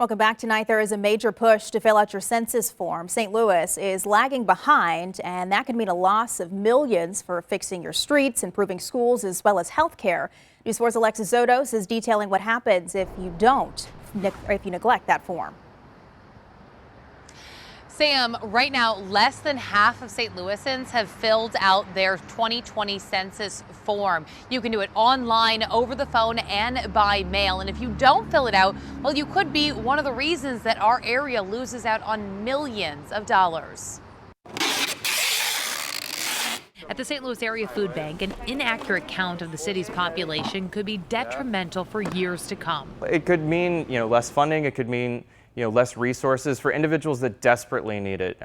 Welcome back. Tonight, there is a major push to fill out your census form. St. Louis is lagging behind, and that could mean a loss of millions for fixing your streets, improving schools, as well as health care. News 4's Alexis Zotos is detailing what happens if you neglect that form. Sam, right now, less than half of St. Louisans have filled out their 2020 census form. You can do it online, over the phone, and by mail. And if you don't fill it out, well, you could be one of the reasons that our area loses out on millions of dollars. At the St. Louis Area Food Bank, an inaccurate count of the city's population could be detrimental for years to come. It could mean, less funding. It could mean, less resources for individuals that desperately need it.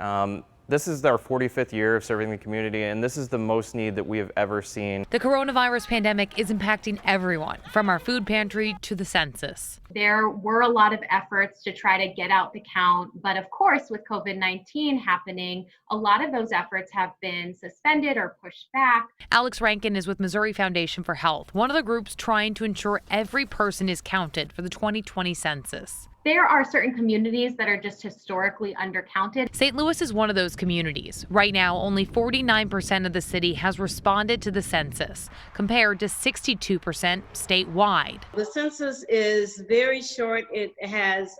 This is our 45th year of serving the community, and this is the most need that we have ever seen. The coronavirus pandemic is impacting everyone, from our food pantry to the census. There were a lot of efforts to try to get out the count, but of course, with COVID-19 happening, a lot of those efforts have been suspended or pushed back. Alex Rankin is with Missouri Foundation for Health, one of the groups trying to ensure every person is counted for the 2020 census. There are certain communities that are just historically undercounted. St. Louis is one of those communities. Right now, only 49% of the city has responded to the census, compared to 62% statewide. The census is very short. It has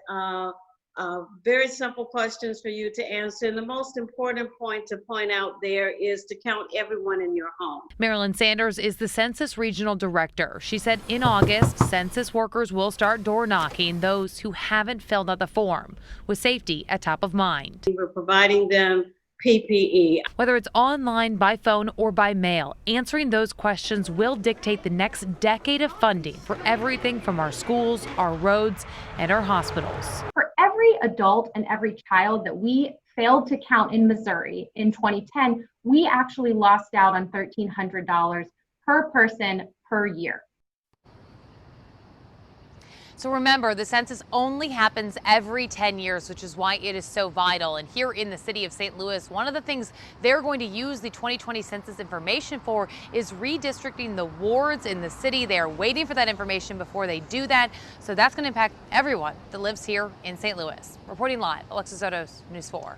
very simple questions for you to answer. And the most important point to point out there is to count everyone in your home. Marilyn Sanders is the Census Regional Director. She said in August, census workers will start door knocking those who haven't filled out the form, with safety at top of mind. We're providing them PPE. Whether it's online, by phone, or by mail, answering those questions will dictate the next decade of funding for everything from our schools, our roads, and our hospitals. For every adult and every child that we failed to count in Missouri in 2010, we actually lost out on $1,300 per person per year. So remember, the census only happens every 10 years, which is why it is so vital. And here in the city of St. Louis, one of the things they're going to use the 2020 census information for is redistricting the wards in the city. They are waiting for that information before they do that. So that's going to impact everyone that lives here in St. Louis. Reporting live, Alexis Zotos, News 4.